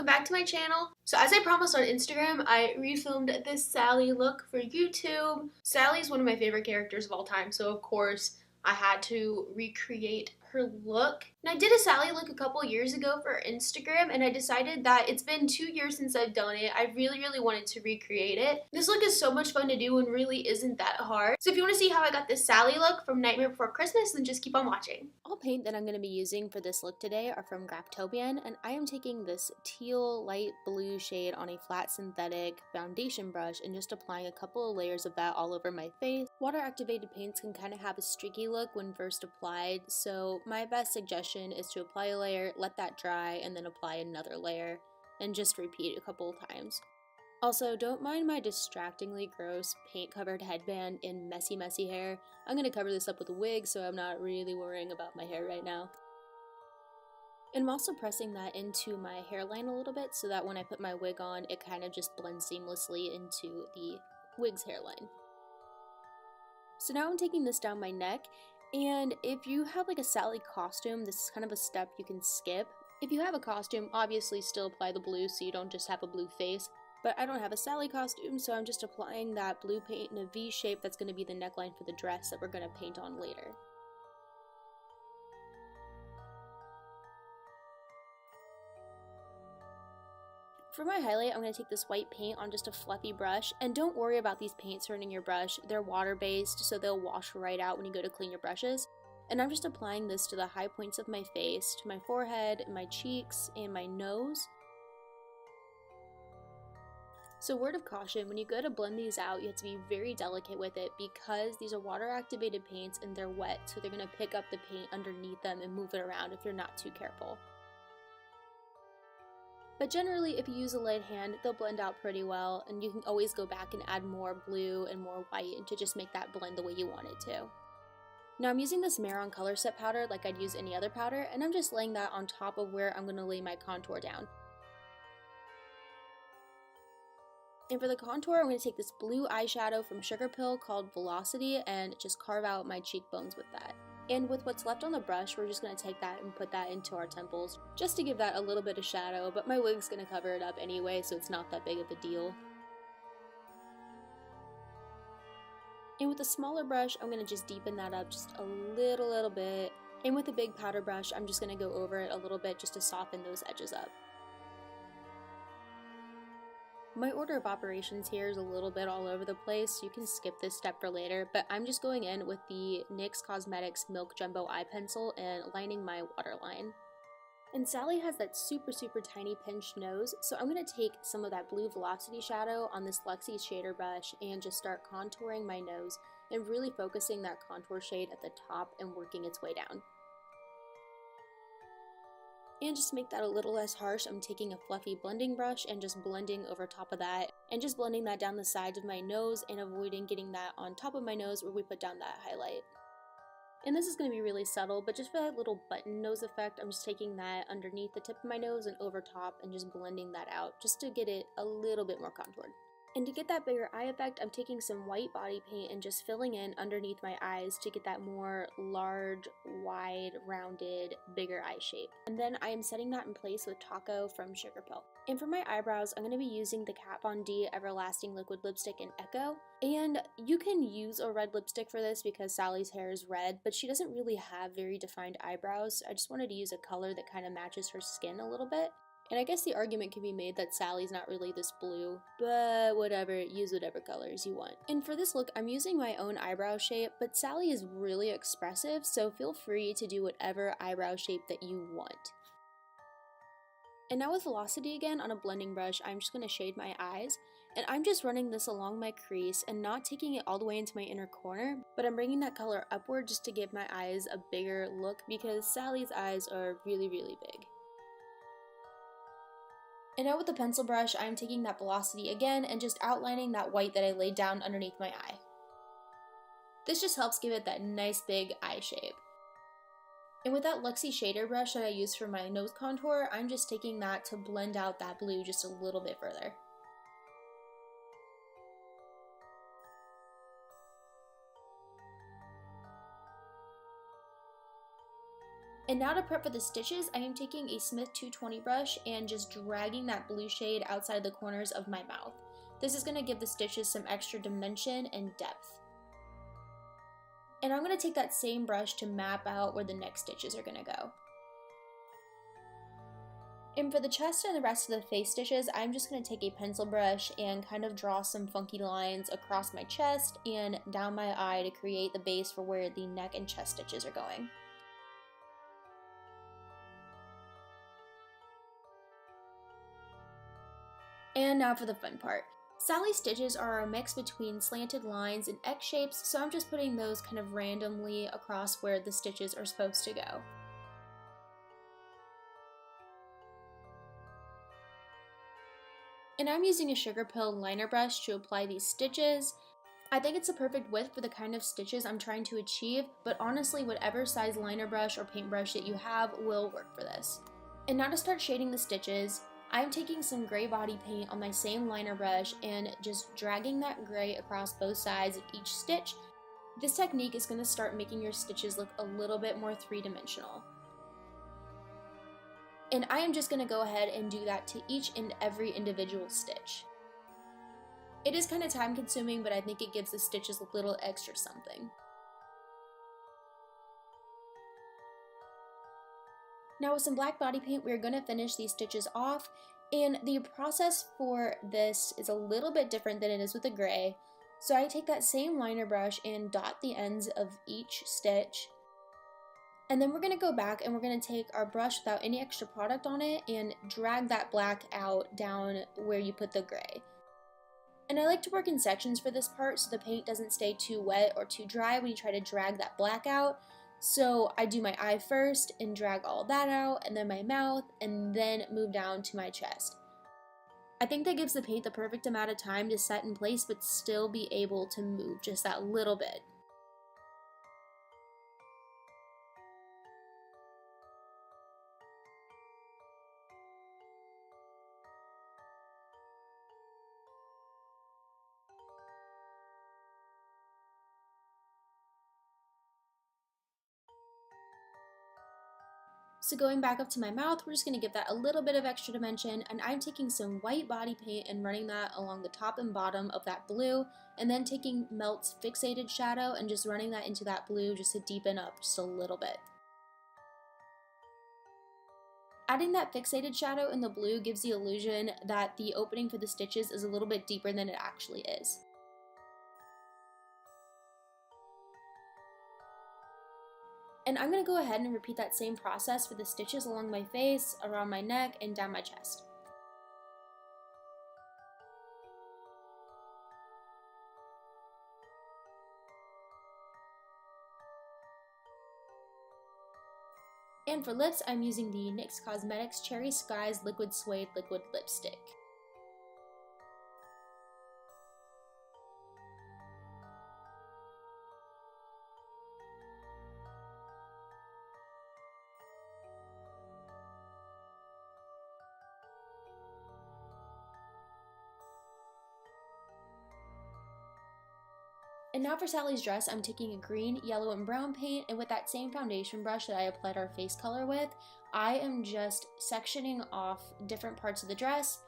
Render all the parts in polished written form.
welcome back to my channel. So as I promised on Instagram, I refilmed this Sally look for YouTube. Sally is one of my favorite characters of all time, so of course I had to recreate her look. And I did a Sally look a couple years ago for Instagram, and I decided that it's been 2 years since I've done it. I really wanted to recreate it. This look is so much fun to do and really isn't that hard. So if you want to see how I got this Sally look from Nightmare Before Christmas, then just keep on watching. All paint that I'm going to be using for this look today are from Graftobian, and I am taking this teal light blue shade on a flat synthetic foundation brush and just applying a couple of layers of that all over my face. Water activated paints can kind of have a streaky look when first applied, so my best suggestion is to apply a layer, let that dry, and then apply another layer, and just repeat a couple of times. Also, don't mind my distractingly gross paint-covered headband and messy hair. I'm going to cover this up with a wig, so I'm not really worrying about my hair right now. And I'm also pressing that into my hairline a little bit so that when I put my wig on, it kind of just blends seamlessly into the wig's hairline. So now I'm taking this down my neck, and if you have like a Sally costume, this is kind of a step you can skip. If you have a costume, obviously still apply the blue so you don't just have a blue face. But I don't have a Sally costume, so I'm just applying that blue paint in a V shape that's going to be the neckline for the dress that we're going to paint on later. For my highlight, I'm going to take this white paint on just a fluffy brush, and don't worry about these paints hurting your brush. They're water-based, so they'll wash right out when you go to clean your brushes. And I'm just applying this to the high points of my face, to my forehead, my cheeks, and my nose. So word of caution, when you go to blend these out, you have to be very delicate with it because these are water activated paints and they're wet, so they're going to pick up the paint underneath them and move it around if you're not too careful. But generally, if you use a light hand, they'll blend out pretty well, and you can always go back and add more blue and more white to just make that blend the way you want it to. Now I'm using this Mehron color set powder like I'd use any other powder, and I'm just laying that on top of where I'm going to lay my contour down. And for the contour, I'm going to take this blue eyeshadow from Sugarpill called Velocity and just carve out my cheekbones with that. And with what's left on the brush, we're just going to take that and put that into our temples, just to give that a little bit of shadow, but my wig's going to cover it up anyway, so it's not that big of a deal. And with a smaller brush, I'm going to just deepen that up just a little bit. And with a big powder brush, I'm just going to go over it a little bit just to soften those edges up. My order of operations here is a little bit all over the place, so you can skip this step for later, but I'm just going in with the NYX Cosmetics Milk Jumbo Eye Pencil and lining my waterline. And Sally has that super tiny pinched nose, so I'm going to take some of that blue Velocity shadow on this Luxie shader brush and just start contouring my nose and really focusing that contour shade at the top and working its way down. And just to make that a little less harsh, I'm taking a fluffy blending brush and just blending over top of that, and just blending that down the sides of my nose and avoiding getting that on top of my nose where we put down that highlight. And this is going to be really subtle, but just for that little button nose effect, I'm just taking that underneath the tip of my nose and over top and just blending that out just to get it a little bit more contoured. And to get that bigger eye effect, I'm taking some white body paint and just filling in underneath my eyes to get that more large, wide, rounded, bigger eye shape. And then I am setting that in place with Tako from Sugarpill. And for my eyebrows, I'm going to be using the Kat Von D Everlasting Liquid Lipstick in Echo. And you can use a red lipstick for this because Sally's hair is red, but she doesn't really have very defined eyebrows. I just wanted to use a color that kind of matches her skin a little bit. And I guess the argument can be made that Sally's not really this blue, but whatever, use whatever colors you want. And for this look, I'm using my own eyebrow shape, but Sally is really expressive, so feel free to do whatever eyebrow shape that you want. And now with Velocity again on a blending brush, I'm just going to shade my eyes, and I'm just running this along my crease and not taking it all the way into my inner corner, but I'm bringing that color upward just to give my eyes a bigger look because Sally's eyes are really big. And now with the pencil brush, I'm taking that Velocity again and just outlining that white that I laid down underneath my eye. This just helps give it that nice big eye shape. And with that Luxie shader brush that I used for my nose contour, I'm just taking that to blend out that blue just a little bit further. And now to prep for the stitches, I am taking a Smith 220 brush and just dragging that blue shade outside the corners of my mouth. This is going to give the stitches some extra dimension and depth. And I'm going to take that same brush to map out where the next stitches are going to go. And for the chest and the rest of the face stitches, I'm just going to take a pencil brush and kind of draw some funky lines across my chest and down my eye to create the base for where the neck and chest stitches are going. And now for the fun part. Sally's stitches are a mix between slanted lines and X shapes, so I'm just putting those kind of randomly across where the stitches are supposed to go. And I'm using a Sugarpill liner brush to apply these stitches. I think it's a perfect width for the kind of stitches I'm trying to achieve, but honestly, whatever size liner brush or paintbrush that you have will work for this. And now to start shading the stitches, I'm taking some gray body paint on my same liner brush and just dragging that gray across both sides of each stitch. This technique is going to start making your stitches look a little bit more three-dimensional. And I am just going to go ahead and do that to each and every individual stitch. It is kind of time consuming, but I think it gives the stitches a little extra something. Now with some black body paint, we're going to finish these stitches off, and the process for this is a little bit different than it is with the gray. So I take that same liner brush and dot the ends of each stitch. And then we're going to go back and we're going to take our brush without any extra product on it and drag that black out down where you put the gray. And I like to work in sections for this part so the paint doesn't stay too wet or too dry when you try to drag that black out. So I do my eye first and drag all that out, and then my mouth, and then move down to my chest. I think that gives the paint the perfect amount of time to set in place but still be able to move just that little bit. So going back up to my mouth, we're just going to give that a little bit of extra dimension, and I'm taking some white body paint and running that along the top and bottom of that blue, and then taking Melt's Fixated Shadow and just running that into that blue just to deepen up just a little bit. Adding that fixated shadow in the blue gives the illusion that the opening for the stitches is a little bit deeper than it actually is. And I'm going to go ahead and repeat that same process for the stitches along my face, around my neck, and down my chest. And for lips, I'm using the NYX Cosmetics Cherry Skies Liquid Suede Liquid Lipstick. And now for Sally's dress, I'm taking a green, yellow, and brown paint, and with that same foundation brush that I applied our face color with, I am just sectioning off different parts of the dress.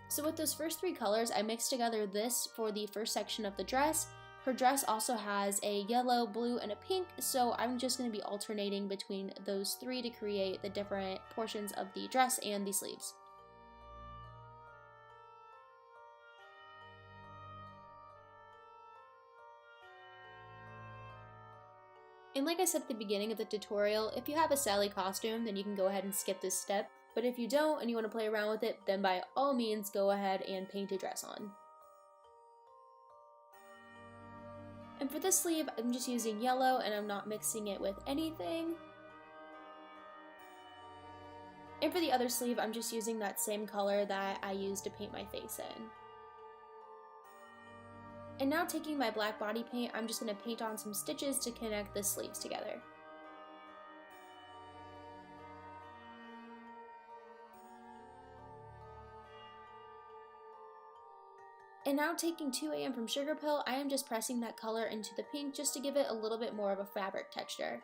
So with those first three colors, I mixed together this for the first section of the dress. Her dress also has a yellow, blue, and a pink, so I'm just going to be alternating between those three to create the different portions of the dress and the sleeves. And like I said at the beginning of the tutorial, if you have a Sally costume, then you can go ahead and skip this step. But if you don't and you want to play around with it, then by all means go ahead and paint a dress on. And for this sleeve, I'm just using yellow and I'm not mixing it with anything. And for the other sleeve, I'm just using that same color that I used to paint my face in. And now taking my black body paint, I'm just going to paint on some stitches to connect the sleeves together. And now taking 2 AM from Sugarpill, I am just pressing that color into the pink just to give it a little bit more of a fabric texture.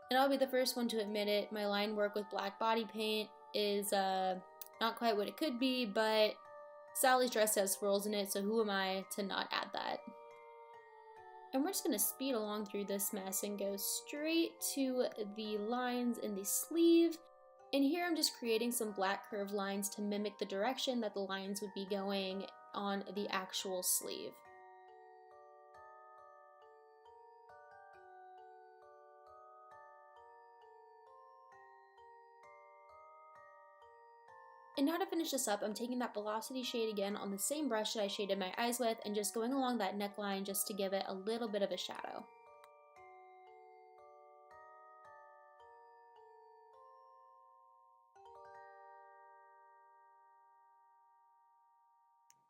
And I'll be the first one to admit it, my line work with black body paint is not quite what it could be, but Sally's dress has swirls in it, so who am I to not add that? And we're just going to speed along through this mess and go straight to the lines in the sleeve. And here I'm just creating some black curved lines to mimic the direction that the lines would be going on the actual sleeve. And now to finish this up, I'm taking that Velocity shade again on the same brush that I shaded my eyes with and just going along that neckline just to give it a little bit of a shadow.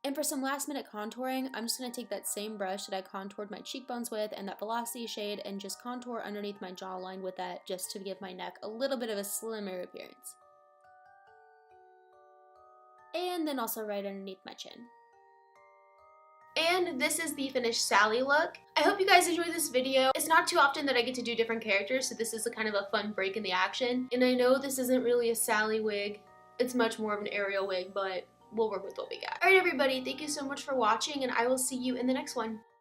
And for some last minute contouring, I'm just going to take that same brush that I contoured my cheekbones with and that Velocity shade and just contour underneath my jawline with that just to give my neck a little bit of a slimmer appearance. And then also right underneath my chin. And this is the finished Sally look. I hope you guys enjoyed this video. It's not too often that I get to do different characters, so this is a kind of a fun break in the action. And I know this isn't really a Sally wig, it's much more of an Ariel wig, but we'll work with what we got. Alright everybody, thank you so much for watching, and I will see you in the next one.